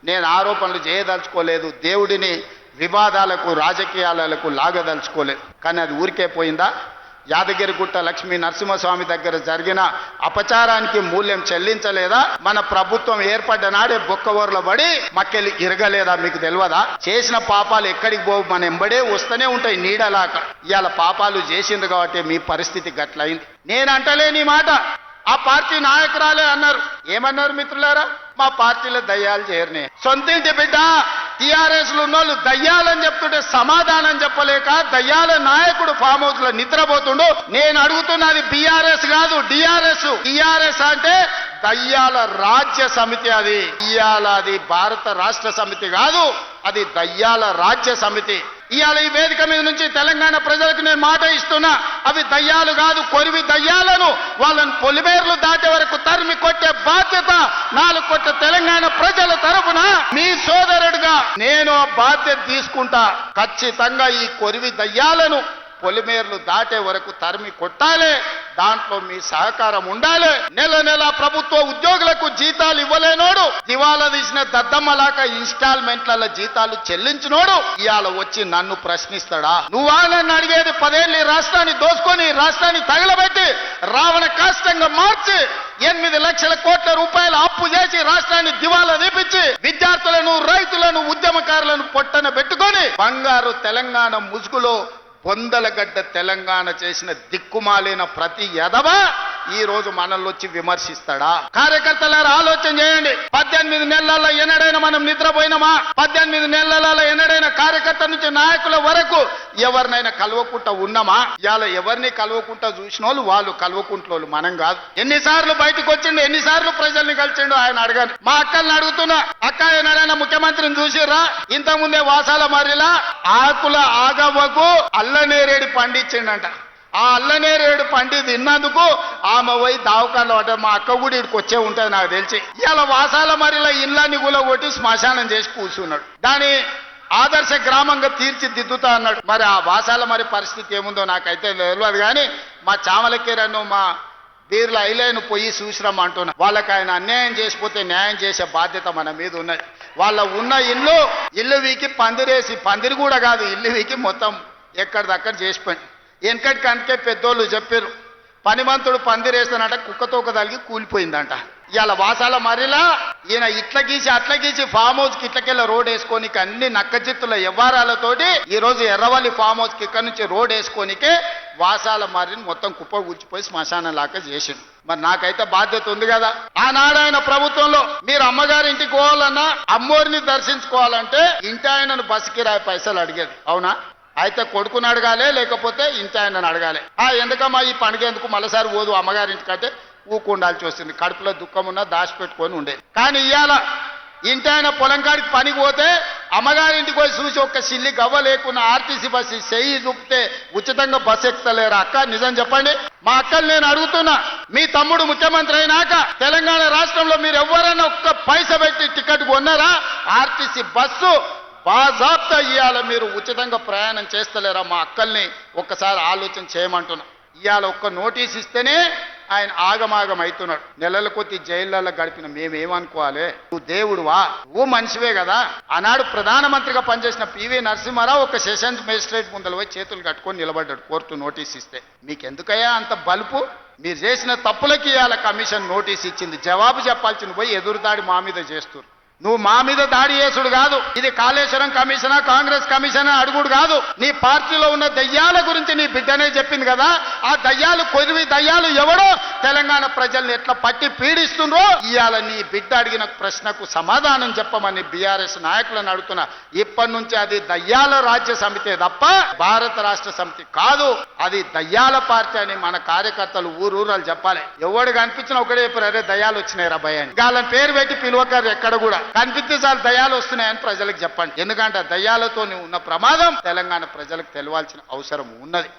నేను ఆరోపణలు చేయదలుచుకోలేదు, దేవుడిని వివాదాలకు రాజకీయాలకు లాగదలుచుకోలేదు. కానీ అది ఊరికే పోయిందా? యాదగిరిగుట్ట లక్ష్మీ నరసింహస్వామి దగ్గర జరిగిన అపచారానికి మూల్యం చెల్లించలేదా? మన ప్రభుత్వం ఏర్పడ్డ నాడే బొక్కవోర్ల పడి మక్కెళ్ళి ఇరగలేదా? మీకు తెలియదా? చేసిన పాపాలు ఎక్కడికి పోవు, మన ఎంబడే వస్తూనే ఉంటాయి నీడలాక. ఇవాళ పాపాలు చేసింది కాబట్టి మీ పరిస్థితి గట్లయింది. నేనంటలేని మాట ఆ పార్టీ నాయకురాలే అన్నారు. ఏమన్నారు మిత్రులారా? మా పార్టీలో దయ్యాలు చేరినాయి. సొంతింటి బిడ్డ టీఆర్ఎస్ లో ఉన్నోళ్ళు దయ్యాలని చెప్తుంటే సమాధానం చెప్పలేక దయ్యాల నాయకుడు ఫామ్ హౌస్ లో నిద్రపోతుండు. నేను అడుగుతున్నది బీఆర్ఎస్ కాదు, డిఆర్ఎస్. టీఆర్ఎస్ అంటే దయ్యాల రాజ్య సమితి. అది ఇవాళ అది భారత రాష్ట్ర సమితి కాదు, అది దయ్యాల రాజ్య సమితి. ఇవాళ ఈ వేదిక మీద నుంచి తెలంగాణ ప్రజలకు నేను మాట ఇస్తున్నా, అవి దయ్యాలు కాదు, కొరివి దయ్యాలను వాళ్ళని పొలిమేర్లు దాటే వరకు తరిమి కొట్టే బాధ్యత 4 కోట్ల తెలంగాణ ప్రజల తరఫున మీ సోదరుడిగా నేను ఆ బాధ్యత తీసుకుంటా. ఖచ్చితంగా ఈ కొరివి దయ్యాలను పొలిమేర్లు దాటే వరకు తరిమి కొట్టాలి. దాంట్లో మీ సహకారం ఉండాలి. నెల నెల ప్రభుత్వ ఉద్యోగులకు జీతాలు ఇవ్వలేనోడు, దివాలా తీసిన దద్దమ్మలాగా ఇన్స్టాల్మెంట్ల జీతాలు చెల్లించినోడు ఇవాళ వచ్చి నన్ను ప్రశ్నిస్తాడా? నువ్వా నన్ను అడిగేది? 10 ఏళ్ళు ఈ రాష్ట్రాన్ని దోసుకొని రాష్ట్రాన్ని తగలబెట్టి రావణ కాష్టంగా మార్చి 8 లక్షల కోట్ల రూపాయల అప్పు చేసి రాష్ట్రాన్ని దివాలా తీపించి విద్యార్థులను, రైతులను, ఉద్యమకారులను పొట్టన పెట్టుకొని బంగారు తెలంగాణ ముసుగులో పొందలగడ్డ తెలంగాణ చేసిన దిక్కుమాలిన ప్రతి ఎదవ ఈ రోజు మనల్ని వచ్చి విమర్శిస్తాడా? కార్యకర్తలారా ఆలోచన చేయండి. 18 నెలల ఎన్నడైనా మనం నిద్రపోయినామా? 18 నెలల ఎన్నడైనా కార్యకర్త నుంచి నాయకుల వరకు ఎవరినైనా కలవకుంటా ఉన్నామా? ఇవాళ ఎవరిని కలవకుంటా చూసిన వాళ్ళు కలవకుంటోళ్ళు, మనం కాదు. ఎన్నిసార్లు బయటకు వచ్చిండు, ఎన్నిసార్లు ప్రజల్ని కలిసిండు ఆయన అడగండి. మా అక్కల్ని అడుగుతున్నా, అక్క ఎన్నడైనా ముఖ్యమంత్రిని చూసిర్రా? ఇంతకుముందే వాసాల మర్రిలా ఆకుల ఆగవ్వకు అల్లనేరేడు పండించిండంట. ఆ అల్లనేరేడు పండి తిన్నందుకు ఆమె పోయి దావకాండ పడ్డ. మా అక్క కూడా ఇక్కడికి వచ్చే ఉంటుంది నాకు తెలిసి. ఇవాళ వాసాల మరిలో ఇళ్ళని కొట్టి శ్మశానం చేసి కూర్చున్నాడు. దాని ఆదర్శ గ్రామంగా తీర్చిదిద్దుతా అన్నాడు. మరి ఆ వాసాల మరి పరిస్థితి ఏముందో నాకైతే తెలియదు. కానీ మా చామలకేరను, మా బీర్ల ఐలేను పోయి చూసిరమ్మంటున్నా. వాళ్ళకి ఆయన అన్యాయం చేసిపోతే న్యాయం చేసే బాధ్యత మన మీద ఉన్నది. వాళ్ళ ఉన్న ఇల్లు వీకి పందిరేసి, పందిరి కూడా కాదు, ఇల్లు వీకి మొత్తం ఎక్కడిదక్కడ చేసిపోయింది. వెనకటికి అందుకే పెద్దోళ్ళు చెప్పారు, పనిమంతుడు పందిరేస్తానంట కుక్కతోక తలిగి కూలిపోయిందంట. ఇవాళ వాసాల మరిలా ఈయన ఇట్ల గీసి అట్ల గీసి ఫామ్ హౌస్ కి ఇట్లకెళ్ళ రోడ్ వేసుకోనికి అన్ని నక్కజిత్తుల వ్యవహారాలతోటి ఈ రోజు ఎర్రవల్లి ఫామ్ హౌస్ కి ఇక్కడ నుంచి రోడ్ వేసుకోనికే వాసాల మరిని మొత్తం కుప్ప కూర్చిపోయి శ్మశానం లాగా చేసిండు. మరి నాకైతే బాధ్యత ఉంది కదా. ఆనాడు ఆయన ప్రభుత్వంలో మీరు అమ్మగారి ఇంటికి పోవాలన్నా, అమ్మోరిని దర్శించుకోవాలంటే ఇంటి ఆయనను బస్సు కిరాయి పైసలు అడిగేది. అవునా? అయితే కొడుకుని అడగాలి, లేకపోతే ఇంటి ఆయనను అడగాలి. ఎందుకమ్మా ఈ పండుగ ఎందుకు మళ్ళీసారి పోదు అమ్మగారింటికంటే ఊకుండాల్సి వస్తుంది. కడుపులో దుఃఖం ఉన్నా దాచిపెట్టుకొని ఉండేది. కానీ ఇవాళ ఇంటి ఆయన పొలం కాడికి పనికి పోతే అమ్మగారింటికి పోయి చూసి ఒక్క సిల్లి గవ్వ లేకున్నా ఆర్టీసీ బస్సు చెయ్యి చూపితే ఉచితంగా బస్సు ఎక్కుతలేరు. అక్క నిజం చెప్పండి. మా అక్కలు నేను అడుగుతున్నా, మీ తమ్ముడు ముఖ్యమంత్రి అయినాక తెలంగాణ రాష్ట్రంలో మీరు ఎవరైనా ఒక్క పైస పెట్టి టికెట్ కొన్నారా? ఆర్టీసీ బస్సు బాజాబ్తా ఇవాళ మీరు ఉచితంగా ప్రయాణం చేస్తలేరా? మా అక్కల్ని ఒక్కసారి ఆలోచన చేయమంటున్నా. ఇవాళ ఒక్క నోటీస్ ఇస్తేనే ఆయన ఆగమాగం అవుతున్నాడు. నెలల కొద్ది జైళ్ళల్లో గడిపిన మేమేమనుకోవాలి? నువ్వు దేవుడువా? నువ్వు మనిషివే కదా. ఆనాడు ప్రధానమంత్రిగా పనిచేసిన పివి నరసింహారావు ఒక సెషన్స్ మేజిస్ట్రేట్ ముందర పోయి చేతులు కట్టుకొని నిలబడ్డాడు కోర్టు నోటీస్ ఇస్తే. మీకెందుకయ్యా అంత బలుపు? మీరు చేసిన తప్పులకి ఇవాళ కమిషన్ నోటీస్ ఇచ్చింది. జవాబు చెప్పాల్సింది పోయి ఎదురుదాడి మా మీద చేస్తున్నారు. నువ్వు మా మీద దాడి చేసుడు కాదు, ఇది కాళేశ్వరం కమిషనా కాంగ్రెస్ కమిషనా అడుగుడు కాదు. నీ పార్టీలో ఉన్న దయ్యాల గురించి నీ బిడ్డనే చెప్పింది కదా. ఆ దయ్యాలు కొరివి దయ్యాలు ఎవడో తెలంగాణ ప్రజల్ని ఎట్లా పట్టి పీడిస్తుండ్రో ఇవాళ నీ బిడ్డ అడిగిన ప్రశ్నకు సమాధానం చెప్పమని బీఆర్ఎస్ నాయకులను అడుగుతున్నా. ఇప్పటి నుంచి అది దయ్యాల రాజ్య సమితే తప్ప భారత రాష్ట్ర సమితి కాదు. అది దయ్యాల పార్టీ అని మన కార్యకర్తలు ఊరూరాలు చెప్పాలి. ఎవడు కనిపించినా ఒకటే చెప్పారు, అరే దయ్యాలు వచ్చినాయి రా భయాన్ని. వాళ్ళని పేరు పెట్టి పిలువకారు ఎక్కడ కూడా. కనిపిస్తే చాలు దయ్యాలు వస్తున్నాయని ప్రజలకు చెప్పండి. ఎందుకంటే దయ్యాలతో ఉన్న ప్రమాదం తెలంగాణ ప్రజలకు తెలవాల్సిన అవసరం ఉన్నది.